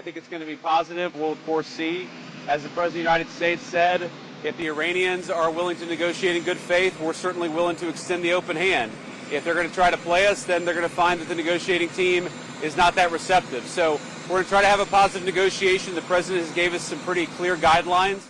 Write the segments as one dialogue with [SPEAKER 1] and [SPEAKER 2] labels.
[SPEAKER 1] I think it's going to be positive. We'll, of course, see. As the President of the United States said, if the Iranians are willing to negotiate in good faith, we're certainly willing to extend the open hand. If they're going to try to play us, then they're going to find that the negotiating team is not that receptive. So we're going to try to have a positive negotiation. The President has gave us some pretty clear guidelines.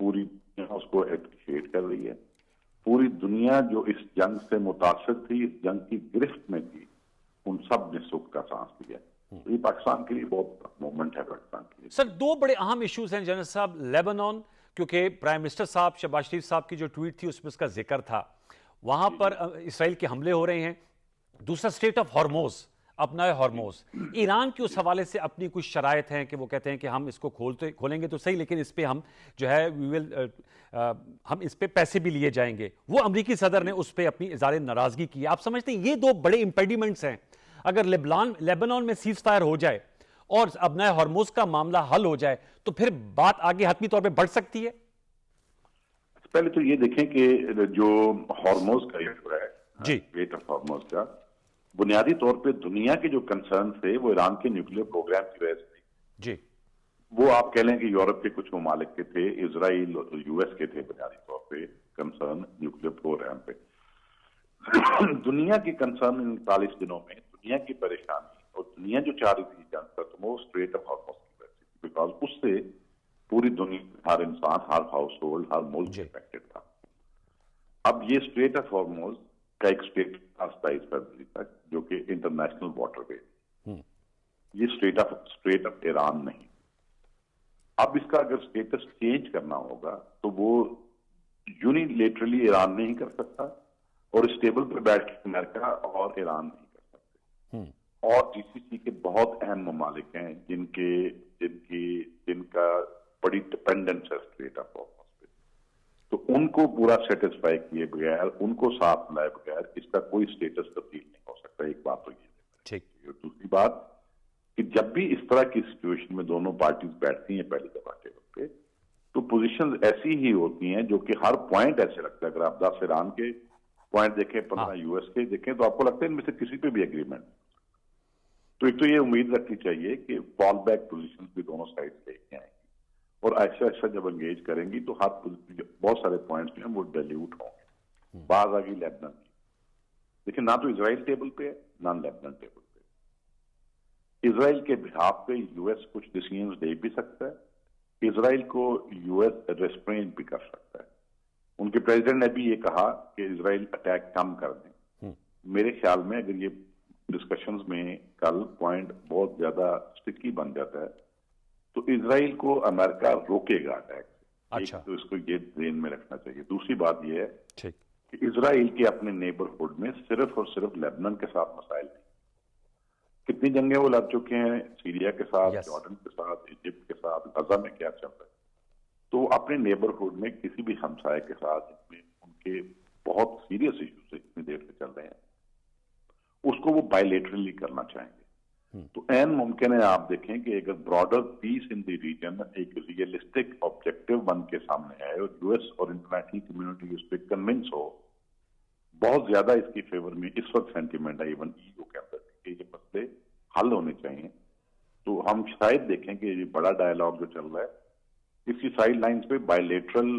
[SPEAKER 2] پوری دنیا اس کو appreciate کر رہی ہے. پوری دنیا جو اس جنگ سے متاثر تھی, اس جنگ کی گرفت میں تھی, ان سب نے سکھ کا سانس لیا. یہ پاکستان کے لیے بہت مومنٹ ہے پاکستان کے لیے.
[SPEAKER 3] سر دو بڑے اہم ایشوز ہیں جنرل صاحب. لیبنان, کیونکہ پرائم منسٹر صاحب شہباز شریف صاحب کی جو ٹویٹ تھی اس میں اس کا ذکر تھا, وہاں پر اسرائیل کے حملے ہو رہے ہیں. دوسرا اسٹریٹ آف ہارموز, اپنا ہارموز. ایران کی اس حوالے سے اپنی کچھ شرائط ہیں کہ وہ کہتے ہیں کہ ہم اس کو کھولیں گے تو صحیح, لیکن اس پہ ہم جو ہے ہم اس پہ پیسے بھی لیے جائیں گے. وہ امریکی صدر نے اس پہ اپنی اظہار ناراضگی کی. آپ سمجھتے ہیں یہ دو بڑے امپیڈیمنٹس ہیں؟ اگر لیبنان میں سیز فائر ہو جائے اور ابنائے ہارموز کا معاملہ حل ہو جائے تو پھر بات آگے حتمی طور پہ بڑھ سکتی ہے.
[SPEAKER 2] پہلے تو یہ دیکھیں کہ جو ہارموز کا ایشو ہے,
[SPEAKER 3] جی,
[SPEAKER 2] اسٹریٹ آف ہارموز کا, بنیادی طور پہ دنیا کے جو کنسرن تھے وہ ایران کے نیوکلیر پروگرام کی وجہ سے تھے.
[SPEAKER 3] جی,
[SPEAKER 2] وہ آپ کہہ لیں کہ یورپ کے کچھ ممالک کے تھے, اسرائیل اور یو ایس کے تھے بنیادی طور پہ کنسرن نیوکلیر پروگرام پہ. دنیا کی کنسرن ان 40 دنوں میں, دنیا کی پریشانی اور دنیا جو چاہ رہی تھی جنگ ختم ہو, اسٹریٹ آف ہارموز کی وجہ سے, بیکاز اس سے پوری دنیا, ہر انسان, ہر ہاؤس ہولڈ, ہر ملک افیکٹڈ تھا. اب یہ اسٹریٹ آف ہارموز کا ایک اسٹیٹ 27 فروری تک, جو کہ انٹرنیشنل واٹر وے, یہ اسٹیٹ آف ایران نہیں. اب اس کا اگر اسٹیٹس چینج کرنا ہوگا تو وہ یونیلیٹرلی ایران نہیں کر سکتا, اور اس ٹیبل پہ بیٹھ کے امریکہ اور ایران نہیں کر سکتے. اور جی سی سی کے بہت اہم ممالک ہیں جن کا بڑی ڈپینڈنس ہے اسٹریٹ آف ہارموز پہ, تو ان کو پورا سیٹسفائی کیے بغیر, ان کو ساتھ لائے بغیر اس کا کوئی اسٹیٹس تبدیل نہیں ہو سکتا. ایک بات تو یہ ہے. دوسری بات کہ جب بھی اس طرح کی سچویشن میں دونوں پارٹیز بیٹھتی ہیں پہلی دفعہ ٹیبل پہ, تو پوزیشن ایسی ہی ہوتی ہیں جو کہ ہر پوائنٹ ایسے لگتا ہے. اگر آپ 10 ایران کے پوائنٹ دیکھیں, 15 یو ایس کے دیکھیں, تو آپ کو لگتا ہے ان میں سے کسی پہ بھی ایگریمنٹ. تو ایک تو یہ امید رکھنی چاہیے کہ فال بیک پوزیشن بھی دونوں سائڈ لے کے آئیں گی, اور ایسا ایسا جب انگیج کریں گی تو بہت سارے پوائنٹس جو ہیں وہ ڈیلیوٹ ہوں گے. بعض آگی لیبنان کی, لیکن نہ تو اسرائیل ٹیبل پہ ہے نہ لیبنان ٹیبل پہ. اسرائیل کے بہاف پہ یو ایس کچھ ڈیسیژنز لے بھی سکتا ہے, اسرائیل کو یو ایس ریسٹرین بھی کر سکتا ہے. ان کے پریزیڈنٹ نے بھی یہ کہا کہ اسرائیل اٹیک کم کر دیں. میرے خیال میں اگر یہ ڈسکشنز میں کل پوائنٹ بہت زیادہ سٹکی بن جاتا ہے تو اسرائیل کو امریکہ روکے گا اٹیک سے. تو اس کو یہ ذہن میں رکھنا چاہیے. دوسری بات یہ ہے کہ اسرائیل کے اپنے نیبرہڈ میں صرف اور صرف لیبنان کے ساتھ مسائل نہیں. کتنی جنگیں وہ لڑ چکے ہیں, سیریا کے ساتھ, جارڈن کے ساتھ, ایجپٹ کے ساتھ, غزہ میں کیا چل رہا ہے. تو اپنے نیبرہڈ میں کسی بھی ہمسائے کے ساتھ ان کے بہت سیریس ایشوز اتنی دیر سے چل رہے ہیں, اس کو وہ بائیلیٹرلی کرنا چاہیں گے. تو این ممکن ہے آپ دیکھیں کہ اگر broader peace in the region ایک ریئلسٹک آبجیکٹو بن کے سامنے آئے, اور یو ایس اور انٹرنیشنل کمیونٹی اس پہ کنونس ہو, بہت زیادہ اس کی فیور میں اس وقت سینٹیمنٹ ہے ایون ای یو کے اندر کہ یہ مسئلے حل ہونے چاہیے. تو ہم شاید دیکھیں کہ یہ بڑا ڈائلاگ جو چل رہا ہے اس کی سائڈ لائنز پہ بائیلیٹرل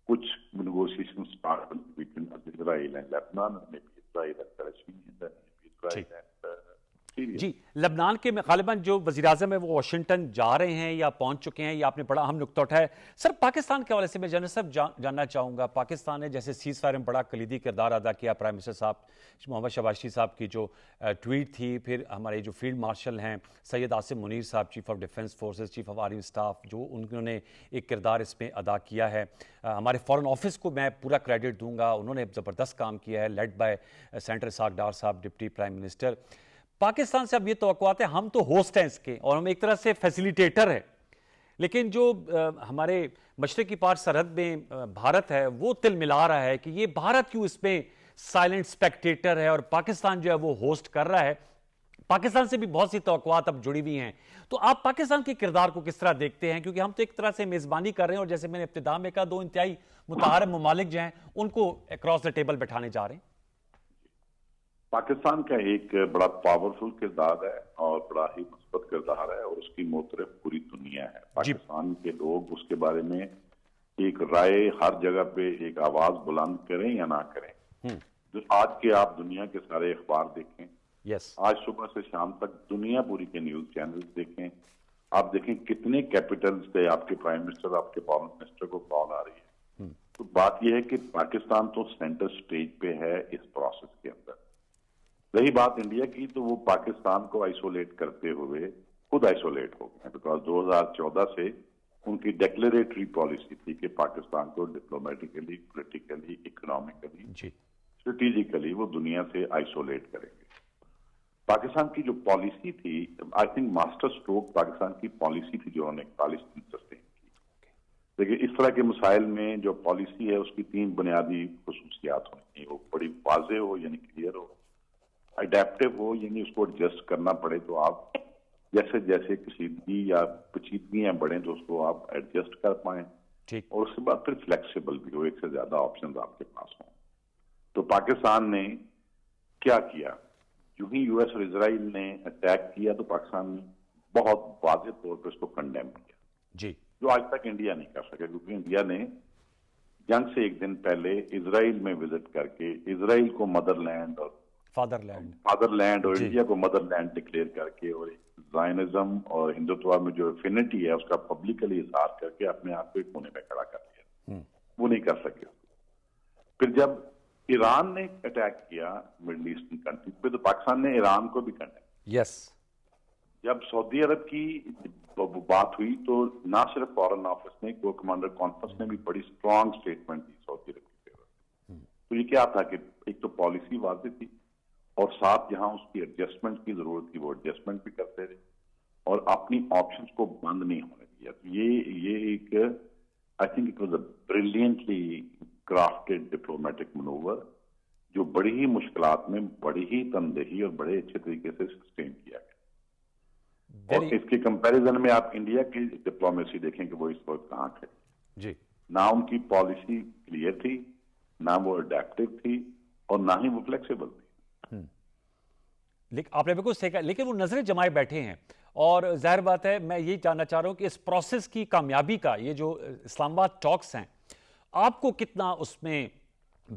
[SPEAKER 2] کچھ negotiation start between Israel and Lebanon, Israel and فلسطین, اسرائیل اینڈ
[SPEAKER 3] جی. لبنان کے غالباً جو وزیر اعظم ہے وہ واشنگٹن جا رہے ہیں یا پہنچ چکے ہیں, یہ آپ نے بڑا اہم نقطہ اٹھایا. سر پاکستان کے حوالے سے میں جنرل صاحب جاننا چاہوں گا, پاکستان نے جیسے سیز فائر میں بڑا کلیدی کردار ادا کیا, پرائم منسٹر صاحب محمد شہباز شریف صاحب کی جو ٹویٹ تھی, پھر ہمارے جو فیلڈ مارشل ہیں سید عاصم منیر صاحب, chief of defence forces, chief of army staff, جو انہوں نے ایک کردار اس میں ادا کیا ہے. ہمارے فارن آفس کو میں پورا کریڈٹ دوں گا, انہوں نے زبردست کام کیا ہے, led by senator Ishaq Dar صاحب, ڈپٹی پرائم منسٹر. پاکستان سے اب یہ توقعات ہیں, ہم تو ہوسٹ ہیں اس کے اور ہم ایک طرح سے فیسیلیٹیٹر ہیں, لیکن جو ہمارے مشرقی پار سرحد میں بھارت ہے وہ تل ملا رہا ہے کہ یہ بھارت کیوں اس میں سائلنٹ سپیکٹیٹر ہے اور پاکستان جو ہے وہ ہوسٹ کر رہا ہے. پاکستان سے بھی بہت سی توقعات اب جڑی ہوئی ہیں. تو آپ پاکستان کے کردار کو کس طرح دیکھتے ہیں, کیونکہ ہم تو ایک طرح سے میزبانی کر رہے ہیں اور جیسے میں نے ابتدا میں کہا, دو انتہائی متحارب ممالک جو ہیں ان کو اکراس دا ٹیبل بٹھانے جا رہے ہیں.
[SPEAKER 2] پاکستان کا ایک بڑا پاورفل کردار ہے اور بڑا ہی مثبت کردار ہے, اور اس کی معترف پوری دنیا ہے. پاکستان کے لوگ اس کے بارے میں ایک رائے ہر جگہ پہ ایک آواز بلند کریں یا نہ کریں. آج کے آپ دنیا کے سارے اخبار دیکھیں, آج صبح سے شام تک دنیا پوری کے نیوز چینلز دیکھیں, آپ دیکھیں کتنے کیپٹل سے آپ کے پرائم منسٹر آپ کے فارن منسٹر کو کال آ رہی ہے. تو بات یہ ہے کہ پاکستان تو سینٹر سٹیج پہ ہے اس پروسیس کے اندر. رہی بات انڈیا کی تو وہ پاکستان کو آئسولیٹ کرتے ہوئے خود آئسولیٹ ہو گئے, بیکاز 2014 سے ان کی ڈیکلیریٹری پالیسی تھی کہ پاکستان کو ڈپلومیٹیکلی, پولیٹیکلی, اکنامکلی, اسٹریٹجیکلی وہ دنیا سے آئسولیٹ کریں گے. پاکستان کی جو پالیسی تھی, I think master stroke Pakistan کی پالیسی تھی جو انہوں نے 41 دن سسٹین کی. لیکن اس طرح کے مسائل میں جو پالیسی ہے اس کی 3 بنیادی خصوصیات ہونی, وہ بڑی واضح ہو یعنی کلیئر ہو, اڈیپٹیو ہو یعنی اس کو ایڈجسٹ کرنا پڑے تو آپ جیسے جیسے کشیدگی یا پیچیدگیاں بڑھیں تو اس کو آپ ایڈجسٹ کر پائیں, اور اس کے بعد پھر فلیکسیبل بھی ہو, ایک سے زیادہ آپشنز آپ کے پاس ہوں. تو پاکستان نے کیا کیا, جو ہی یو ایس اور اسرائیل نے اٹیک کیا تو پاکستان نے بہت واضح طور پہ اس کو کنڈیم کیا, جو آج تک انڈیا نہیں کر سکے, کیونکہ انڈیا نے جنگ سے ایک دن پہلے اسرائیل میں وزٹ کر کے اسرائیل کو مدر لینڈ اور فادر لینڈ اور انڈیا کو مدر لینڈ ڈکلیئر کر کے, اور زائنزم اور ہندوتوا میں جو افینٹی ہے اس کا پبلکلی اظہار کر کے اپنے آپ کو ایک کونے میں کھڑا کر دیا. وہ نہیں کر سکے. پھر جب ایران نے اٹیک کیا مڈل ایسٹرن کنٹری پہ تو پاکستان نے ایران کو بھی کرنا. جب سعودی عرب کی بات ہوئی تو نہ صرف فارن آفس نے, کو کمانڈر کانفرنس نے بھی بڑی اسٹرانگ اسٹیٹمنٹ دی سعودی عرب کی فیور. تو یہ کیا تھا کہ ایک تو پالیسی واضح تھی, اور ساتھ جہاں اس کی ایڈجسٹمنٹ کی ضرورت تھی وہ ایڈجسٹمنٹ بھی کرتے رہے, اور اپنی آپشنز کو بند نہیں ہونے دیا. تو یہ ایک I think it was a brilliantly crafted diplomatic manoeuvre جو بڑی ہی مشکلات میں بڑی ہی تندہی اور بڑے اچھے طریقے سے سسٹین کیا گیا. اور اس کے کمپیریزن میں آپ انڈیا کی ڈپلومیسی دیکھیں کہ وہ اس وقت کہاں کھڑی. نہ ان کی پالیسی کلیئر تھی, نہ وہ اڈیپٹیو تھی, اور نہ ہی وہ فلیکسیبل تھی.
[SPEAKER 3] آپ نے بالکل صحیح کہا, لیکن وہ نظریں جمائے بیٹھے ہیں, اور ظاہر بات ہے میں یہی جاننا چاہ رہا ہوں کہ اس پروسیس کی کامیابی کا یہ جو اسلام آباد ٹاکس ہیں, آپ کو کتنا اس میں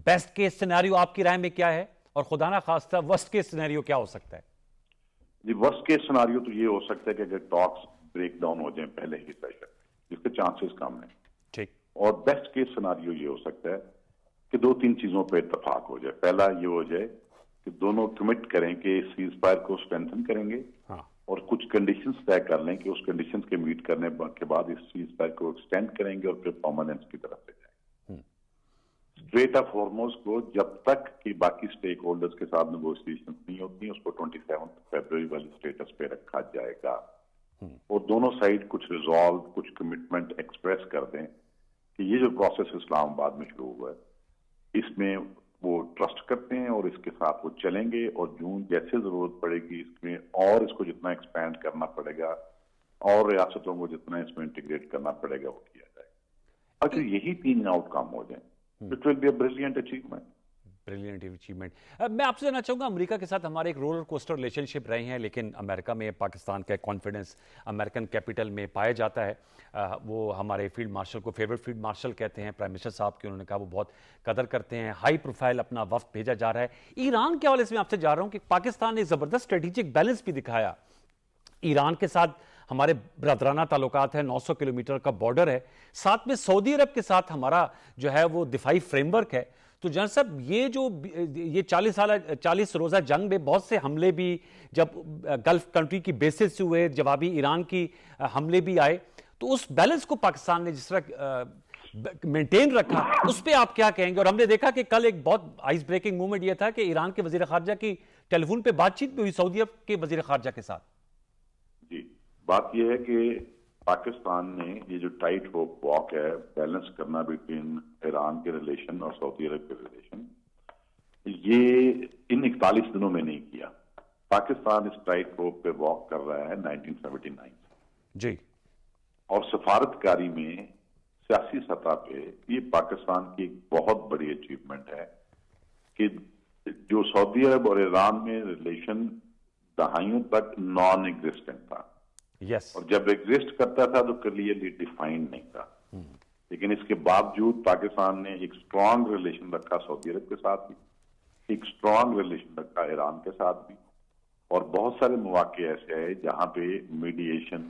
[SPEAKER 3] بیسٹ کیس سینیریو آپ کی رائے میں کیا ہے, اور خدا نہ خواستہ ورسٹ کیس سینیریو کیا ہو سکتا ہے؟
[SPEAKER 2] جی ورسٹ کیس سینیریو تو یہ ہو سکتا ہے کہ اگر ٹاکس بریک ڈاؤن ہو جائیں پہلے ہی سیشن, جس کے چانسز کم ہیں.
[SPEAKER 3] ٹھیک.
[SPEAKER 2] اور بیسٹ کیس سینیریو یہ ہو سکتا ہے کہ 2-3 چیزوں پہ اتفاق ہو جائے. پہلا یہ ہو جائے کہ دونوں کمٹ کریں کہ سیز فائر کو اسٹرینتھن کریں گے, اور کچھ کنڈیشنز طے کر لیں کہ اس کنڈیشنز کے میٹ کرنے کے بعد اس سیز فائر کو ایکسٹینڈ کریں گے اور پھر پرماننس کی طرف لے جائیں. اسٹریٹ آف ہارموز کو جب تک کہ باقی سٹیک ہولڈرز کے ساتھ نیگوشیشن نہیں ہوتی, اس کو 27 فیبروری والی اسٹیٹس پہ رکھا جائے گا, اور دونوں سائڈ کچھ ریزالو, کچھ کمٹمنٹ ایکسپریس کر دیں کہ یہ جو پروسیس اسلام آباد میں شروع ہوا ہے اس میں وہ ٹرسٹ کرتے ہیں اور اس کے ساتھ وہ چلیں گے, اور جون جیسے ضرورت پڑے گی اس میں, اور اس کو جتنا ایکسپینڈ کرنا پڑے گا اور ریاستوں کو جتنا اس میں انٹیگریٹ کرنا پڑے گا وہ کیا جائے گا. اگر یہی 3 آؤٹ کم ہو جائیں it will be a brilliant achievement.
[SPEAKER 3] Brilliant achievement. میں آپ سے جاننا چاہوں گا, امریکہ کے ساتھ ہمارے ایک رولر کوسٹر ریلیشن شپ رہے ہیں, لیکن امریکہ میں پاکستان کا کانفیڈنس امریکن کیپٹل میں پایا جاتا ہے. وہ ہمارے فیلڈ مارشل کو فیورٹ فیلڈ مارشل کہتے ہیں, پرائم منسٹر صاحب کی انہوں نے کہا وہ بہت قدر کرتے ہیں. ہائی پروفائل اپنا وفد بھیجا جا رہا ہے. ایران کے حوالے سے میں آپ سے جا رہا ہوں کہ پاکستان نے زبردست اسٹریٹجک بیلنس بھی دکھایا. ایران کے ساتھ ہمارے برادرانہ تعلقات ہیں, 900 کلومیٹر کا بارڈر ہے, ساتھ میں سعودی عرب کے ساتھ ہمارا جو ہے وہ دفاعی فریم ورک ہے. تو جنرل صاحب یہ 40 روزہ جنگ میں بہت سے حملے بھی جب گلف کنٹری کی بیسز سے ہوئے, جوابی ایران کی حملے بھی آئے, تو اس بیلنس کو پاکستان نے جس طرح مینٹین رکھا, اس پہ آپ کیا کہیں گے؟ اور ہم نے دیکھا کہ کل ایک بہت آئس بریکنگ مومنٹ یہ تھا کہ ایران کے وزیر خارجہ کی ٹیلی فون پہ بات چیت بھی ہوئی سعودی عرب کے وزیر خارجہ کے ساتھ.
[SPEAKER 2] جی بات یہ ہے کہ پاکستان نے یہ جو ٹائٹ ہوپ واک ہے بیلنس کرنا بٹوین ایران کے ریلیشن اور سعودی عرب کے ریلیشن, یہ ان 41 دنوں میں نہیں کیا. پاکستان اس ٹائٹ ہوپ پہ واک کر رہا ہے 1979
[SPEAKER 3] جی,
[SPEAKER 2] اور سفارتکاری میں سیاسی سطح پہ یہ پاکستان کی ایک بہت بڑی اچیومنٹ ہے کہ جو سعودی عرب اور ایران میں ریلیشن دہائیوں تک نان ایگزسٹنٹ تھا, اور جب ایگزسٹ کرتا تھا تو کلیئرلی ڈیفائنڈ نہیں تھا, لیکن اس کے باوجود پاکستان نے ایک اسٹرانگ ریلیشن رکھا سعودی عرب کے ساتھ بھی, ایک اسٹرانگ ریلیشن رکھا ایران کے ساتھ بھی, اور بہت سارے مواقع ایسے ہیں جہاں پہ میڈیشن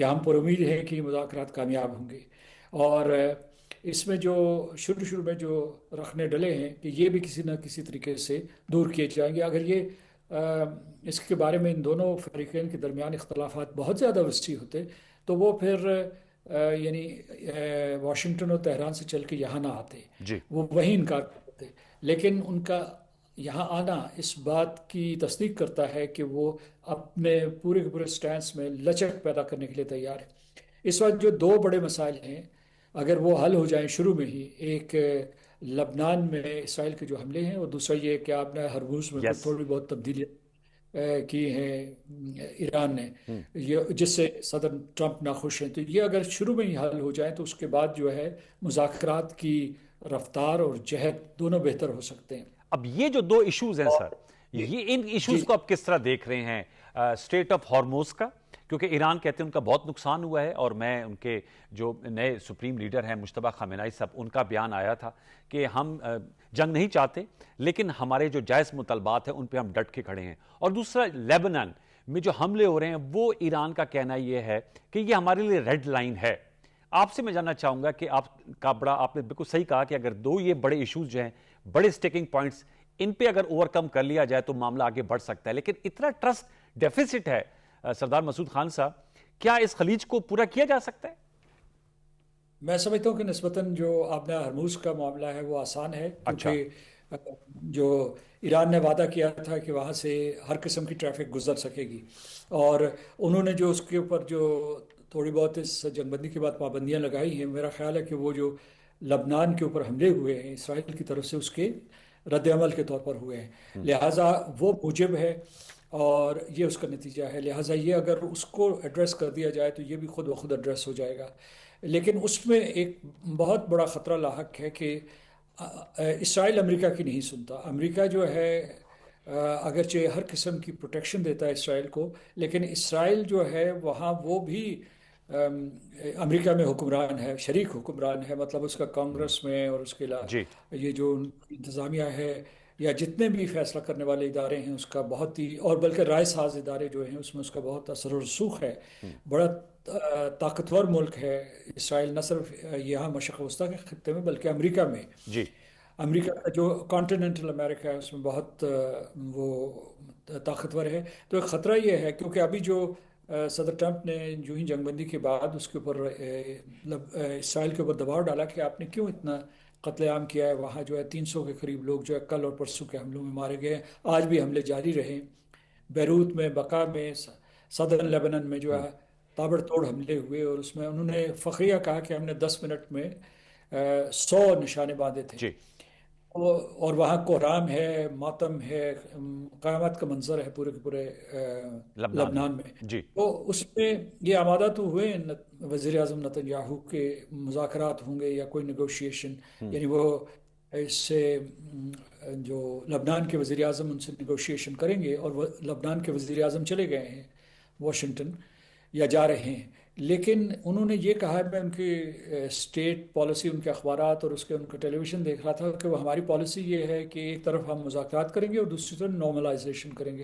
[SPEAKER 4] کہ ہم پر امید ہیں کہ مذاکرات کامیاب ہوں گے، اور اس میں جو شروع میں جو رکھنے ڈلے ہیں کہ یہ بھی کسی نہ کسی طریقے سے دور کیے جائیں گے۔ اگر یہ اس کے بارے میں ان دونوں فریقین کے درمیان اختلافات بہت زیادہ وسیع ہوتے تو وہ پھر یعنی واشنگٹن اور تہران سے چل کے یہاں نہ آتے،
[SPEAKER 3] جی
[SPEAKER 4] وہ وہیں انکار کرتے، لیکن ان کا یہاں آنا اس بات کی تصدیق کرتا ہے کہ وہ اپنے پورے کے پورے سٹینس میں لچک پیدا کرنے کے لیے تیار ہے۔ اس وقت جو دو بڑے مسائل ہیں اگر وہ حل ہو جائیں شروع میں ہی، ایک لبنان میں اسرائیل کے جو حملے ہیں، اور دوسرا یہ کہ آپ نے ہرموز میں
[SPEAKER 3] یس
[SPEAKER 4] تھوڑی بہت تبدیلیاں کی ہیں ایران نے، یہ جس سے صدر ٹرمپ ناخوش ہیں، تو یہ اگر شروع میں ہی حل ہو جائیں تو اس کے بعد جو ہے مذاکرات کی رفتار اور جہت دونوں بہتر ہو سکتے ہیں۔
[SPEAKER 3] اب یہ جو دو ایشوز ہیں سر، یہ ان ایشوز کو آپ کس طرح دیکھ رہے ہیں؟ اسٹریٹ آف ہارموز کا، کیونکہ ایران کہتے ہیں ان کا بہت نقصان ہوا ہے، اور میں ان کے جو نئے سپریم لیڈر ہیں مجتبیٰ خامنہئی صاحب، ان کا بیان آیا تھا کہ ہم جنگ نہیں چاہتے لیکن ہمارے جو جائز مطالبات ہیں ان پہ ہم ڈٹ کے کھڑے ہیں۔ اور دوسرا لیبنان میں جو حملے ہو رہے ہیں وہ ایران کا کہنا یہ ہے کہ یہ ہمارے لیے ریڈ لائن ہے۔ آپ سے میں جاننا چاہوں گا کہ آپ نے بالکل صحیح کہا کہ اگر دو یہ بڑے ایشوز جو ہیں، بڑے سٹیکنگ پوائنٹس، ان پہ اگر اوورکم کر لیا جائے تو معاملہ آگے بڑھ سکتا ہے، لیکن اتنا ٹرسٹ ڈیفیسٹ ہے سردار مسعود خان صاحب، کیا اس خلیج کو پورا کیا جا سکتا ہے؟
[SPEAKER 4] میں سمجھتا ہوں کہ نسبتاً جو آبنا ہرموز کا معاملہ ہے وہ آسان ہے، کیونکہ جو ایران نے وعدہ کیا تھا کہ وہاں سے ہر قسم کی ٹریفک گزر سکے گی، اور انہوں نے جو اس کے اوپر جو تھوڑی بہت اس جنگ بندی کے بعد پابندیاں لگائی ہیں، میرا خیال ہے کہ وہ جو لبنان کے اوپر حملے ہوئے ہیں اسرائیل کی طرف سے اس کے رد عمل کے طور پر ہوئے ہیں، لہٰذا وہ موجب ہے اور یہ اس کا نتیجہ ہے، لہٰذا یہ اگر اس کو ایڈریس کر دیا جائے تو یہ بھی خود بخود ایڈریس ہو جائے گا۔ لیکن اس میں ایک بہت بڑا خطرہ لاحق ہے کہ اسرائیل امریکہ کی نہیں سنتا۔ امریکہ جو ہے اگرچہ ہر قسم کی پروٹیکشن دیتا ہے اسرائیل کو، لیکن اسرائیل جو ہے وہاں وہ بھی امریکہ میں حکمران ہے، شریک حکمران ہے، مطلب اس کا کانگریس میں اور اس کے علاوہ یہ جو انتظامیہ ہے یا جتنے بھی فیصلہ کرنے والے ادارے ہیں اس کا بہت ہی، اور بلکہ رائے ساز ادارے جو ہیں اس میں اس کا بہت اثر و رسوخ ہے۔ بڑا طاقتور ملک ہے اسرائیل، نہ صرف یہاں مشرق وسطیٰ کے خطے میں بلکہ امریکہ میں، امریکہ کا جو کانٹیننٹل امریکہ ہے اس میں بہت وہ طاقتور ہے۔ تو ایک خطرہ یہ ہے کیونکہ ابھی جو صدر ٹرمپ نے جو ہی جنگ بندی کے بعد اس کے اوپر اسرائیل کے اوپر دباؤ ڈالا کہ آپ نے کیوں اتنا قتل عام کیا ہے، وہاں جو ہے 300 کے قریب لوگ جو ہے کل اور پرسوں کے حملوں میں مارے گئے، آج بھی حملے جاری رہے، بیروت میں، بقا میں، صدرن لیبنان میں جو ہے تابڑ توڑ حملے ہوئے، اور اس میں انہوں نے فخریہ کہا کہ ہم نے 10 منٹ میں 100 نشانے باندھے تھے، اور وہاں کوہرام ہے، ماتم ہے، قیامت کا منظر ہے پورے کے پورے لبنان میں۔ تو اس میں یہ آمادہ تو ہوئے وزیر اعظم نتن یاہو کے مذاکرات ہوں گے یا کوئی نیگوشیشن، یعنی وہ اس سے جو لبنان کے وزیر اعظم ان سے نیگوشیشن کریں گے، اور وہ لبنان کے وزیر اعظم چلے گئے ہیں واشنگٹن یا جا رہے ہیں، لیکن انہوں نے یہ کہا ہے، میں ان کی اسٹیٹ پالیسی، ان کے اخبارات اور اس کے ان کا ٹیلی ویژن دیکھ رہا تھا کہ وہ ہماری پالیسی یہ ہے کہ ایک طرف ہم مذاکرات کریں گے اور دوسری طرف نارملائزیشن کریں گے۔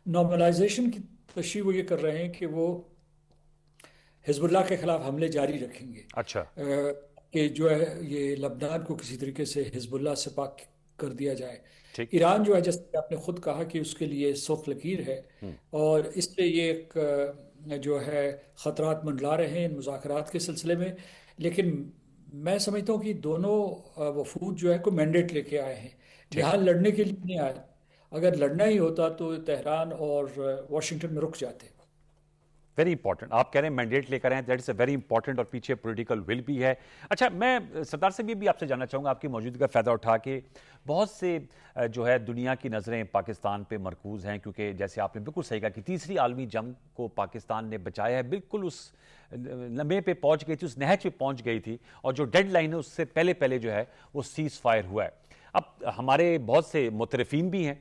[SPEAKER 4] نارملائزیشن کی تشریح وہ یہ کر رہے ہیں کہ وہ حزب اللہ کے خلاف حملے جاری رکھیں گے، کہ جو ہے یہ لبنان کو کسی طریقے سے حزب اللہ سے پاک کر دیا جائے۔ ایران جو ہے جیسے کہ آپ نے خود کہا کہ اس کے لیے سرخ لکیر ہے، اور اس سے یہ ایک جو ہے خطرات منڈلا رہے ہیں ان مذاکرات کے سلسلے میں، لیکن میں سمجھتا ہوں کہ دونوں وفود جو ہے کوئی مینڈیٹ لے کے آئے ہیں، یہاں لڑنے کے لیے نہیں آئے، اگر لڑنا ہی ہوتا تو تہران اور واشنگٹن میں رک جاتے۔
[SPEAKER 3] ویری امپورٹنٹ، آپ کہہ رہے ہیں مینڈیٹ لے کر ہیں، that is a very important, اور پیچھے پولیٹیکل ول بھی ہے۔ اچھا، میں سردار صاحب یہ بھی آپ سے جاننا چاہوں گا، آپ کی موجودگی کا فائدہ اٹھا کے بہت سے جو ہے دنیا کی نظریں پاکستان پہ مرکوز ہیں، کیونکہ جیسے آپ نے بالکل صحیح کہا کہ تیسری عالمی جنگ کو پاکستان نے بچایا ہے، بالکل اس لمحے پہ پہنچ گئی تھی، اس نہج پہ پہنچ گئی تھی، اور جو ڈیڈ لائن ہے اس سے پہلے جو ہے وہ سیز فائر ہوا ہے۔ اب ہمارے بہت سے مترفین بھی ہیں،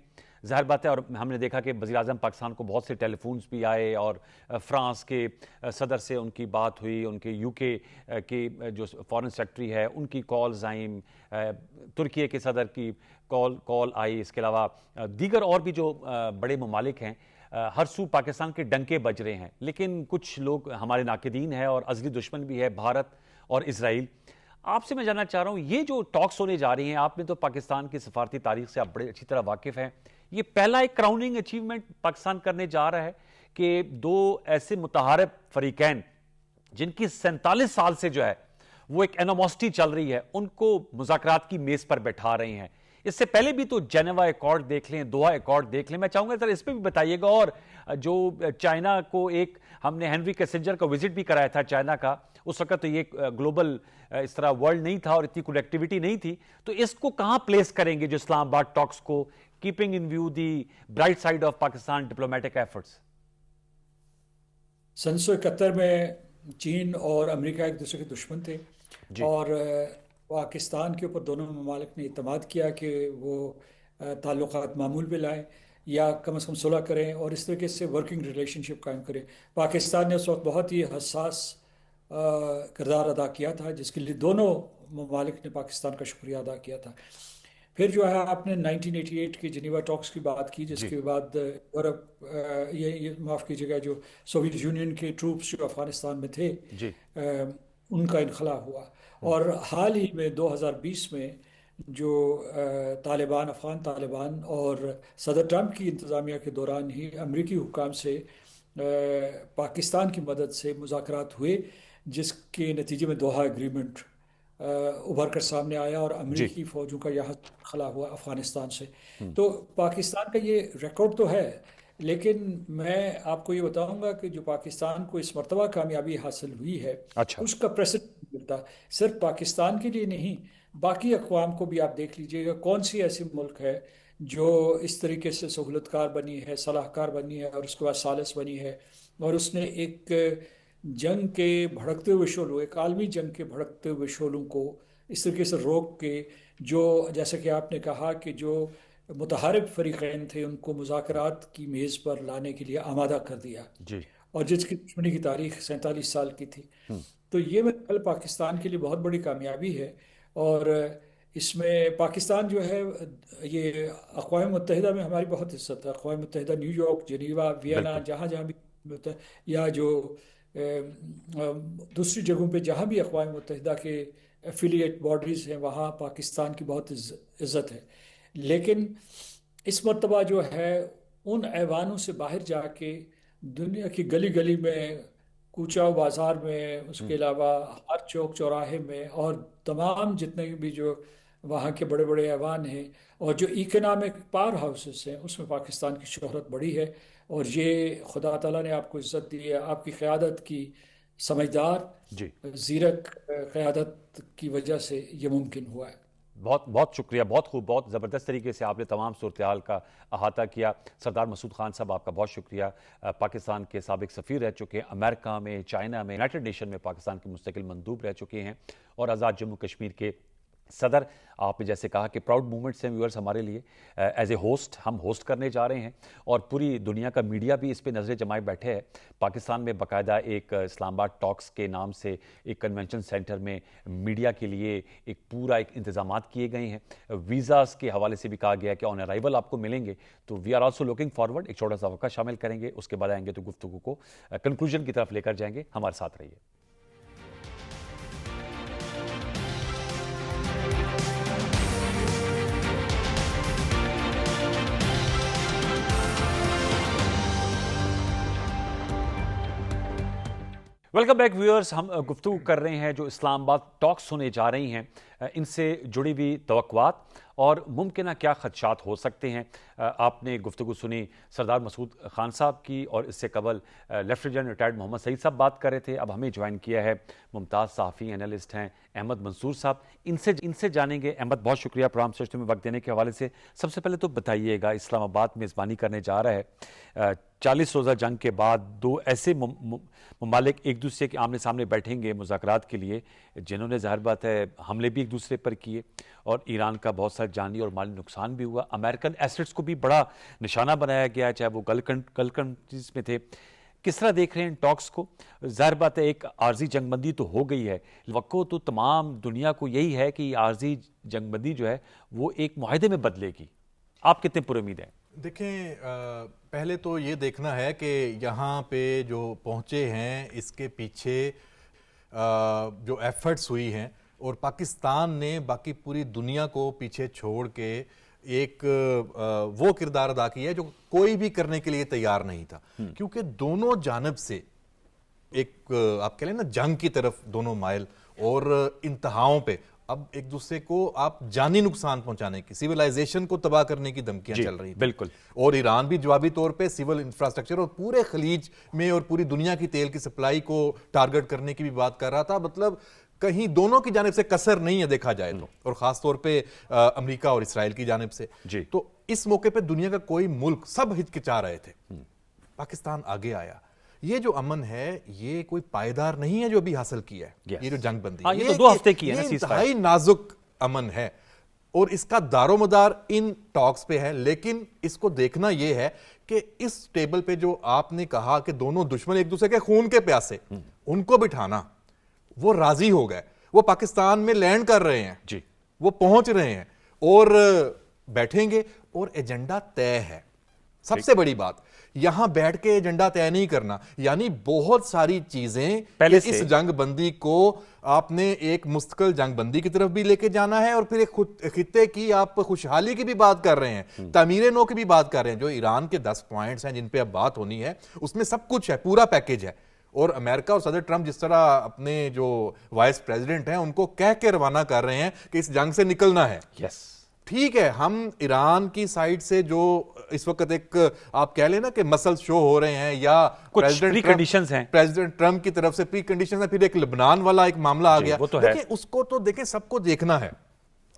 [SPEAKER 3] ظاہر بات ہے، اور ہم نے دیکھا کہ وزیر اعظم پاکستان کو بہت سے ٹیلی فونز بھی آئے، اور فرانس کے صدر سے ان کی بات ہوئی، ان کے یو کے کی جو فارن سیکرٹری ہے ان کی کالز آئیں، ترکیے کے صدر کی کال آئی، اس کے علاوہ دیگر اور بھی جو بڑے ممالک ہیں۔ ہر سو پاکستان کے ڈنکے بج رہے ہیں، لیکن کچھ لوگ ہمارے ناقدین ہیں اور ازلی دشمن بھی ہے بھارت اور اسرائیل۔ آپ سے میں جاننا چاہ رہا ہوں، یہ جو ٹاکس ہونے جا رہی ہیں، آپ نے تو پاکستان کی سفارتی تاریخ سے آپ بڑے اچھی طرح واقف ہیں، یہ پہلا ایک کراؤننگ اچیومنٹ پاکستان کرنے جا رہا ہے کہ دو ایسے متحارب فریقین جن کی 47 سال سے جو ہے وہ ایک اینوموسٹی چل رہی ہے، ان کو مذاکرات کی میز پر بیٹھا رہے ہیں۔ اس سے پہلے بھی تو جنیوا ایکارڈ دیکھ لیں، دوحہ ایکارڈ دیکھ لیں، میں چاہوں گا ذرا اس پہ بھی بتائیے گا۔ اور جو چائنا کو ایک ہم نے ہینری کیسنجر کا وزٹ بھی کرایا تھا چائنا کا، اس وقت تو یہ گلوبل اس طرح ورلڈ نہیں تھا اور اتنی کنیکٹیوٹی نہیں تھی، تو اس کو کہاں پلیس کریں گے جو اسلام آباد ٹاکس کو، keeping in view the bright side of Pakistan diplomatic efforts?
[SPEAKER 4] 1971 میں چین اور امریکہ ایک دوسرے کے دشمن تھے، اور پاکستان کے اوپر دونوں ممالک نے اعتماد کیا کہ وہ تعلقات معمول پہ لائیں یا کم از کم صلح کریں اور اس طریقے سے ورکنگ ریلیشن شپ قائم کریں۔ پاکستان نے اس وقت بہت ہی حساس کردار ادا کیا تھا، جس کے لیے دونوں ممالک نے پاکستان کا شکریہ ادا کیا تھا۔ پھر جو ہے آپ نے 1988 کے جنیوا ٹاکس کی بات کی، جس کے بعد یورپ، یہ معاف کیجیے گا، جو سوویت یونین کے ٹروپس جو افغانستان میں تھے ان کا انخلا ہوا، اور حال ہی میں 2020 میں جو طالبان، افغان طالبان اور صدر ٹرمپ کی انتظامیہ کے دوران ہی امریکی حکام سے پاکستان کی مدد سے مذاکرات ہوئے، جس کے نتیجے میں دوحہ ایگریمنٹ ابھر کر سامنے آیا اور امریکی فوجوں کا یہاں خلا ہوا افغانستان سے۔ تو پاکستان کا یہ ریکارڈ تو ہے، لیکن میں آپ کو یہ بتاؤں گا کہ جو پاکستان کو اس مرتبہ کامیابی حاصل ہوئی ہے اس کا پریسیڈنٹ ملتا صرف پاکستان کے لیے نہیں، باقی اقوام کو بھی آپ دیکھ لیجئے گا کون سی ایسی ملک ہے جو اس طریقے سے سہولت کار بنی ہے، صلاح کار بنی ہے اور اس کے بعد ثالث بنی ہے، اور اس نے ایک جنگ کے بھڑکتے ہوئے شعلوں، ایک عالمی جنگ کے بھڑکتے ہوئے شعلوں کو اس طریقے سے روک کے، جو جیسا کہ آپ نے کہا کہ جو متحارب فریقین تھے ان کو مذاکرات کی میز پر لانے کے لیے آمادہ کر دیا، اور جس کی دشمنی کی تاریخ 47 سال کی تھی۔ تو یہ کل پاکستان کے لیے بہت بڑی کامیابی ہے، اور اس میں پاکستان جو ہے، یہ اقوام متحدہ میں ہماری بہت عزت ہے، اقوام متحدہ، نیو یارک، جنیوا، وینا، جہاں جہاں بھی، یا جو دوسری جگہوں پہ جہاں بھی اقوام متحدہ کے ایفیلیٹ باڈیز ہیں، وہاں پاکستان کی بہت عزت ہے۔ لیکن اس مرتبہ جو ہے ان ایوانوں سے باہر جا کے دنیا کی گلی گلی میں، کوچہ و بازار میں، اس کے علاوہ ہر چوک چوراہے میں، اور تمام جتنے بھی جو وہاں کے بڑے بڑے ایوان ہیں اور جو اکنامک پاور ہاؤسز ہیں، اس میں پاکستان کی شہرت بڑی ہے، اور یہ خدا تعالیٰ نے آپ کو عزت دی ہے، آپ کی قیادت کی سمجھدار زیرک قیادت کی وجہ سے یہ ممکن ہوا ہے۔
[SPEAKER 3] بہت بہت شکریہ، بہت خوب، بہت زبردست طریقے سے آپ نے تمام صورتحال کا احاطہ کیا۔ سردار مسعود خان صاحب، آپ کا بہت شکریہ۔ پاکستان کے سابق سفیر رہ چکے ہیں امریکہ میں، چائنا میں، یونائیٹڈ نیشن میں پاکستان کے مستقل مندوب رہ چکے ہیں، اور آزاد جموں کشمیر کے صدر۔ آپ نے جیسے کہا کہ پراؤڈ مومنٹس ہیں ویورز ہمارے لیے، ایز اے ہوسٹ ہم ہوسٹ کرنے جا رہے ہیں، اور پوری دنیا کا میڈیا بھی اس پہ نظریں جمائے بیٹھے ہے۔ پاکستان میں باقاعدہ ایک اسلام آباد ٹاکس کے نام سے ایک کنونشن سینٹر میں میڈیا کے لیے ایک پورا انتظامات کیے گئے ہیں۔ ویزاز کے حوالے سے بھی کہا گیا ہے کہ آن ارائیول آپ کو ملیں گے، تو we are also looking forward. ایک چھوٹا سا وقفہ شامل کریں گے، اس کے بعد آئیں گے تو گفتگو کو کنکلوژن کی طرف لے کر جائیں گے۔ ہمارے ساتھ رہیے۔ ویلکم بیک ویورز، ہم گفتگو کر رہے ہیں جو اسلام آباد ٹاکس ہونے جا رہی ہیں، ان سے جڑی ہوئی توقعات اور ممکنہ کیا خدشات ہو سکتے ہیں۔ آپ نے گفتگو سنی سردار مسعود خان صاحب کی، اور اس سے قبل لیفٹیننٹ جنرل ریٹائرڈ محمد سعید صاحب بات کر رہے تھے۔ اب ہمیں جوائن کیا ہے ممتاز صحافی اینالسٹ ہیں احمد منصور صاحب، ان سے جانیں گے۔ احمد، بہت شکریہ پروگرام سرچ میں وقت دینے کے حوالے سے۔ سب سے پہلے تو بتائیے گا، اسلام آباد میزبانی کرنے جا رہا ہے، 40 روزہ جنگ کے بعد دو ایسے ممالک ایک دوسرے کے آمنے سامنے بیٹھیں گے مذاکرات کے لیے، جنہوں نے ظاہر بات ہے حملے بھی ایک دوسرے پر کیے، اور ایران کا بہت سارا جانی اور مالی نقصان بھی ہوا، امریکن ایسٹس کو بھی بڑا نشانہ بنایا گیا، چاہے وہ گلف کنٹریز میں تھے۔ کس طرح دیکھ رہے ہیں ٹاکس کو؟ ظاہر بات ہے ایک عارضی جنگ بندی تو ہو گئی ہے، توقع تو تمام دنیا کو یہی ہے کہ عارضی جنگ بندی جو ہے وہ ایک معاہدے میں بدلے گی۔ آپ کتنے پر امید ہیں؟
[SPEAKER 5] دیکھیں پہلے تو یہ دیکھنا ہے کہ یہاں پہ جو پہنچے ہیں اس کے پیچھے جو ایفرٹس ہوئی ہیں اور پاکستان نے باقی پوری دنیا کو پیچھے چھوڑ کے ایک وہ کردار ادا کیا ہے جو کوئی بھی کرنے کے لیے تیار نہیں تھا، کیونکہ دونوں جانب سے ایک آپ کہہ لیں نا جنگ کی طرف دونوں مائل اور انتہاؤں پہ اب ایک دوسرے کو آپ جانی نقصان پہنچانے کی، سیولائزیشن کو تباہ کرنے کی دھمکیاں چل رہی تھیں
[SPEAKER 3] بالکل،
[SPEAKER 5] اور ایران بھی جوابی طور پہ سیول انفراسٹرکچر اور پورے خلیج میں اور پوری دنیا کی تیل کی سپلائی کو ٹارگٹ کرنے کی بھی بات کر رہا تھا. مطلب کہیں دونوں کی جانب سے کسر نہیں ہے دیکھا جائے تو، اور خاص طور پہ امریکہ اور اسرائیل کی جانب سے. تو اس موقع پہ دنیا کا کوئی ملک سب ہچکچا رہے تھے، پاکستان آگے آیا. یہ جو امن ہے یہ کوئی پائیدار نہیں ہے جو ابھی حاصل کیا ہے، یہ جو جنگ بندی
[SPEAKER 3] یہ تو 2 ہفتے کی ہے نا،
[SPEAKER 5] یہ انتہائی نازک امن ہے اور اس کا دار و مدار ان ٹاکس پہ ہے. لیکن اس کو دیکھنا یہ ہے کہ اس ٹیبل پہ جو آپ نے کہا کہ دونوں دشمن ایک دوسرے کے خون کے پیاسے، ان کو بٹھانا، وہ راضی ہو گئے، وہ پاکستان میں لینڈ کر رہے ہیں، وہ پہنچ رہے ہیں اور بیٹھیں گے اور ایجنڈا طے ہے. سب سے بڑی بات یہاں بیٹھ کے ایجنڈا طے نہیں کرنا، یعنی بہت ساری چیزیں اس جنگ بندی کو آپ نے ایک مستقل جنگ بندی کی طرف بھی لے کے جانا ہے اور پھر ایک خطے کی آپ خوشحالی کی بھی بات کر رہے ہیں، تعمیر نو کی بھی بات کر رہے ہیں. جو ایران کے 10 پوائنٹس ہیں جن پہ اب بات ہونی ہے اس میں سب کچھ ہے، پورا پیکیج ہے. اور امریکہ اور صدر ٹرمپ جس طرح اپنے جو وائس پریزیڈنٹ ہیں ان کو کہہ کے روانہ کر رہے ہیں کہ اس جنگ سے نکلنا ہے. ٹھیک ہے، ہم ایران کی سائیڈ سے جو اس وقت ایک آپ کہہ لیں نا کہ مسل شو ہو رہے ہیں یا پریزیڈنٹ ٹرمپ کی طرف سے پری کنڈیشنز ہیں، پھر ایک لبنان والا ایک معاملہ آ گیا. دیکھیں اس کو تو دیکھیں سب کو دیکھنا ہے.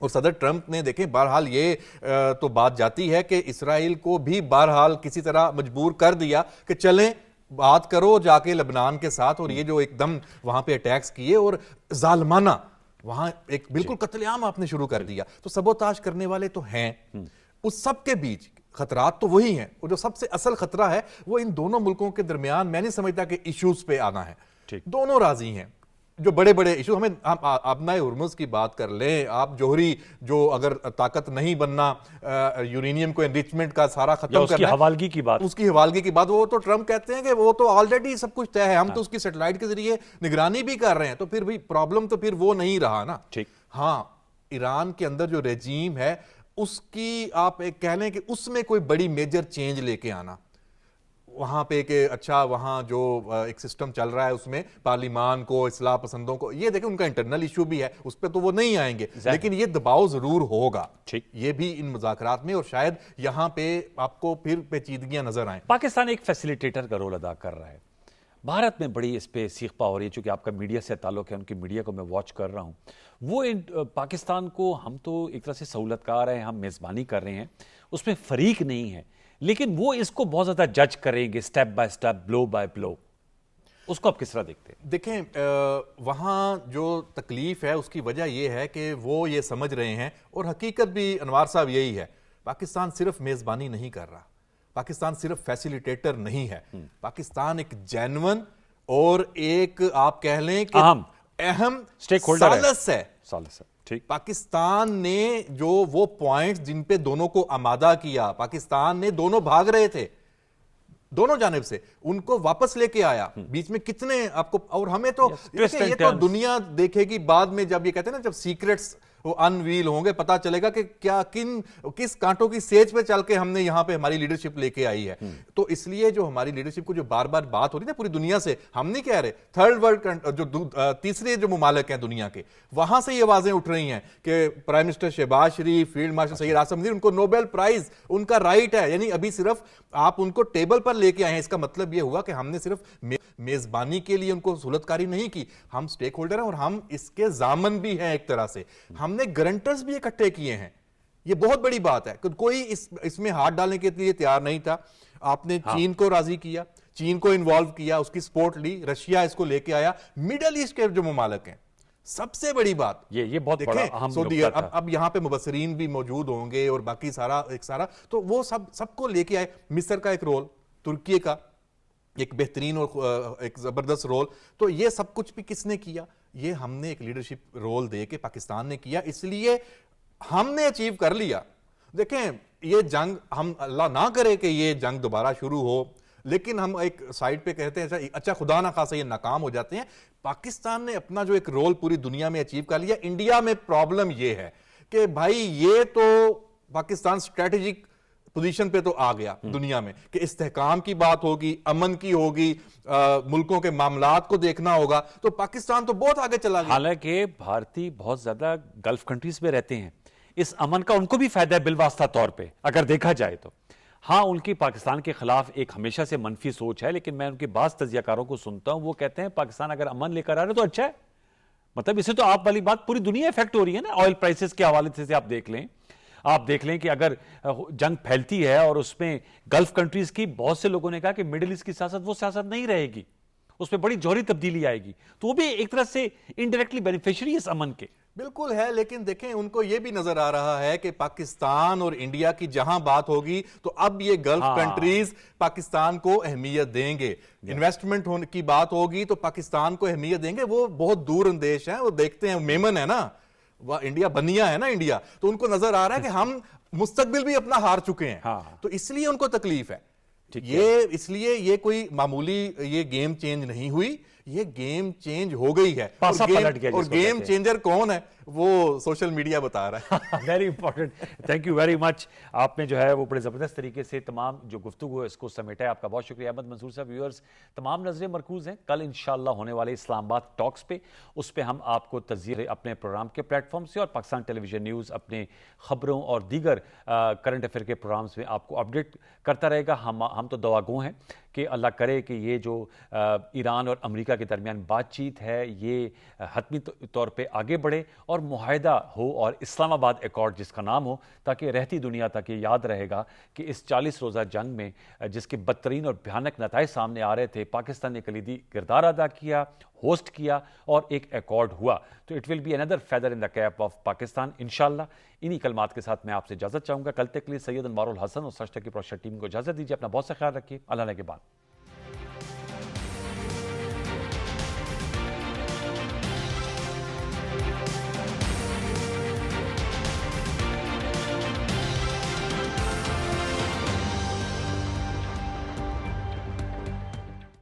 [SPEAKER 5] اور صدر ٹرمپ نے دیکھیں بہرحال یہ تو بات جاتی ہے کہ اسرائیل کو بھی بہرحال کسی طرح مجبور کر دیا کہ چلیں بات کرو جا کے لبنان کے ساتھ. اور یہ جو ایک دم وہاں پہ اٹیکس کیے اور ظالمانہ وہاں ایک بالکل قتل عام آپ نے شروع کر دیا، تو سبوتاژ کرنے والے تو ہیں. اس سب کے بیچ خطرات تو وہی ہیں، اور جو سب سے اصل خطرہ ہے وہ ان دونوں ملکوں کے درمیان میں نہیں سمجھتا کہ ایشوز پہ آنا ہے. دونوں راضی ہیں، جو بڑے بڑے ایشو ہمیں ابنائے ہرمز کی بات کر لیں آپ، جوہری جو اگر طاقت نہیں بننا، یورینیم کو انریچمنٹ کا سارا ختم کرنا، اس کی حوالگی کی بات، وہ تو ٹرمپ کہتے ہیں کہ وہ تو آلریڈی سب کچھ طے ہے، ہم تو اس کی سیٹلائٹ کے ذریعے نگرانی بھی کر رہے ہیں. تو پھر بھی پرابلم تو پھر وہ نہیں رہا نا. ہاں ایران کے اندر جو ریجیم ہے اس کی آپ ایک کہہ لیں کہ اس میں کوئی بڑی میجر چینج لے کے آنا وہاں پہ کہ اچھا وہاں جو ایک سسٹم چل رہا ہے اس میں پارلیمان کو، اصلاح پسندوں کو، یہ دیکھیں ان کا انٹرنل ایشو بھی ہے، اس پہ تو وہ نہیں آئیں گے، لیکن یہ دباؤ ضرور ہوگا یہ بھی ان مذاکرات میں، اور شاید یہاں پہ آپ کو پھر پیچیدگیاں نظر آئیں.
[SPEAKER 3] پاکستان ایک فیسیلیٹیٹر کا رول ادا کر رہا ہے. بھارت میں بڑی اس پہ سیخ پا ہو رہی ہے، چونکہ آپ کا میڈیا سے تعلق ہے، ان کی میڈیا کو میں واچ کر رہا ہوں. وہ پاکستان کو ہم تو ایک طرح سے سہولت کار ہیں، ہم میزبانی کر رہے ہیں، اس میں فریق نہیں ہے، لیکن وہ اس کو بہت زیادہ جج کریں گے step by step, blow by blow. اس کو آپ کس طرح دیکھتے ہیں؟
[SPEAKER 5] دیکھیں وہاں جو تکلیف ہے اس کی وجہ یہ ہے کہ وہ یہ سمجھ رہے ہیں، اور حقیقت بھی انوار صاحب یہی ہے، پاکستان صرف میزبانی نہیں کر رہا، پاکستان صرف فیسیلیٹیٹر نہیں ہے، پاکستان ایک جینون اور ایک آپ کہہ لیں کہ اہم سالس ہے. پاکستان نے جو وہ پوائنٹس جن پہ دونوں کو آمادہ کیا، پاکستان نے دونوں بھاگ رہے تھے دونوں جانب سے، ان کو واپس لے کے آیا. بیچ میں کتنے آپ کو، اور ہمیں تو یہ تو دنیا دیکھے گی بعد میں، جب یہ کہتے ہیں نا جب سیکرٹس وہ انویل ہوں گے پتا چلے گا کہ کیا کس کانٹوں کی سیج پہ چل کے ہم نے یہاں پہ ہماری لیڈرشپ لے کے آئی ہے. تو اس لیے جو ہماری لیڈرشپ کو جو بار بار بات ہو رہی ہے پوری دنیا سے، ہم نہیں کہہ رہے، تھرڈ ورلڈ جو تیسرے جو ممالک ہیں دنیا کے، وہاں سے یہ آوازیں اٹھ رہی ہیں کہ پرائم منسٹر شہباز شریف، فیلڈ مارشل سید آصف منیر، ان کو نوبل پرائز ان کا رائٹ ہے. یعنی ابھی صرف آپ ان کو ٹیبل پر لے کے آئے ہیں، اس کا مطلب یہ ہوا کہ ہم نے صرف میزبانی کے لیے ان کو سہولت کاری نہیں کی، ہم سٹیک ہولڈر ہیں اور ہم اس کے ضامن بھی ہیں ایک طرح سے، ہم نے گارنٹرز بھی اکٹھے کیے ہیں. یہ بہت بڑی بات ہے کہ کوئی اس میں ہاتھ ڈالنے کے لیے تیار نہیں تھا. آپ نے چین کو راضی کیا، چین کو انوالو کیا، اس کی سپورٹ لی، رشیا اس کو لے کے آیا، میڈل ایسٹ کے جو ممالک ہیں. سب سے بڑی بات
[SPEAKER 3] یہ بہت بڑا اہم
[SPEAKER 5] سعودی اب یہاں پہ مبصرین بھی موجود ہوں گے اور باقی سارا تو وہ سب کو لے کے آئے. مصر کا ایک رول، ترکی کا ایک بہترین اور ایک زبردست رول. تو یہ سب کچھ بھی کس نے کیا؟ یہ ہم نے ایک لیڈرشپ رول دے کے پاکستان نے کیا، اس لیے ہم نے اچیو کر لیا. دیکھیں یہ جنگ ہم اللہ نہ کرے کہ یہ جنگ دوبارہ شروع ہو، لیکن ہم ایک سائڈ پہ کہتے ہیں اچھا خدا نہ خاصا یہ ناکام ہو جاتے ہیں، پاکستان نے اپنا جو ایک رول پوری دنیا میں اچیو کر لیا. انڈیا میں پرابلم یہ ہے کہ بھائی یہ تو پاکستان اسٹریٹجک پوزیشن پہ تو آ گیا دنیا میں کہ استحکام کی بات ہوگی، امن کی ہوگی، ملکوں کے معاملات کو دیکھنا ہوگا، تو پاکستان تو بہت آگے چلا گیا.
[SPEAKER 3] حالانکہ بھارتی بہت زیادہ گلف کنٹریز میں رہتے ہیں، اس امن کا ان کو بھی فائدہ ہے بالواسطہ طور پہ اگر دیکھا جائے تو. ہاں ان کی پاکستان کے خلاف ایک ہمیشہ سے منفی سوچ ہے، لیکن میں ان کے بعض تجزیہ کاروں کو سنتا ہوں، وہ کہتے ہیں پاکستان اگر امن لے کر آ رہے تو اچھا ہے. مطلب اسے تو آپ والی بات پوری دنیا افیکٹ ہو رہی ہے نا، آئل پرائسز کے حوالے سے آپ دیکھ لیں کہ اگر جنگ پھیلتی ہے اور اس میں گلف کنٹریز کی بہت سے لوگوں نے کہا کہ مڈل ایسٹ کی سیاست وہ سیاست نہیں رہے گی، اس میں بڑی جوہری تبدیلی آئے گی، تو وہ بھی ایک طرح سے انڈائریکٹلی بینیفیشری اس امن کے.
[SPEAKER 5] بالکل ہے، لیکن دیکھیں ان کو یہ بھی نظر آ رہا ہے کہ پاکستان اور انڈیا کی جہاں بات ہوگی تو اب یہ گلف کنٹریز پاکستان کو اہمیت دیں گے. انویسٹمنٹ ہونے کی بات ہوگی تو پاکستان کو اہمیت دیں گے. وہ بہت دور اندیش ہیں، وہ دیکھتے ہیں، میمن ہے نا، وہ انڈیا بنیا ہے نا انڈیا، تو ان کو نظر آ رہا ہے کہ ہم مستقبل بھی اپنا ہار چکے ہیں، تو اس لیے ان کو تکلیف ہے. اس لیے یہ کوئی معمولی یہ گیم چینج نہیں ہوئی، یہ گیم چینج ہو گئی ہے. اور گیم چینجر کون ہے وہ سوشل میڈیا بتا رہا ہے.
[SPEAKER 3] Very important, thank you very much. آپ نے جو ہے وہ بڑے زبردست طریقے سے تمام جو گفتگو ہے اس کو سمیٹا ہے. آپ کا بہت شکریہ احمد منصور صاحب. ویورز تمام نظریں مرکوز ہیں کل انشاءاللہ ہونے والے اسلام آباد ٹاکس پہ، اس پہ ہم آپ کو تجزیے اپنے پروگرام کے پلیٹ فارم سے اور پاکستان ٹیلی ویژن نیوز اپنے خبروں اور دیگر کرنٹ افیئر کے پروگرامز میں آپ کو اپڈیٹ کرتا رہے گا. ہم تو دعا گو ہیں کہ اللہ کرے کہ یہ جو ایران اور امریکہ کے درمیان بات چیت ہے یہ حتمی طور پہ آگے بڑھے اور معاہدہ ہو اور اسلام آباد ایکارڈ جس کا نام ہو، تاکہ رہتی دنیا تک یہ یاد رہے گا کہ اس 40 روزہ جنگ میں جس کے بدترین اور بھیانک نتائج سامنے آ رہے تھے، پاکستان نے کلیدی کردار ادا کیا، ہوسٹ کیا اور ایک ایکارڈ ہوا. تو it will be another feather in the cap of Pakistan انشاءاللہ. انہی کلمات کے ساتھ میں آپ سے اجازت چاہوں گا. کل تک کے لیے سید انوار الحسن اور سچ تک کی پروڈکشن ٹیم کو اجازت دیجیے. اپنا بہت سا خیال رکھیے. اللہ نے کے بعد.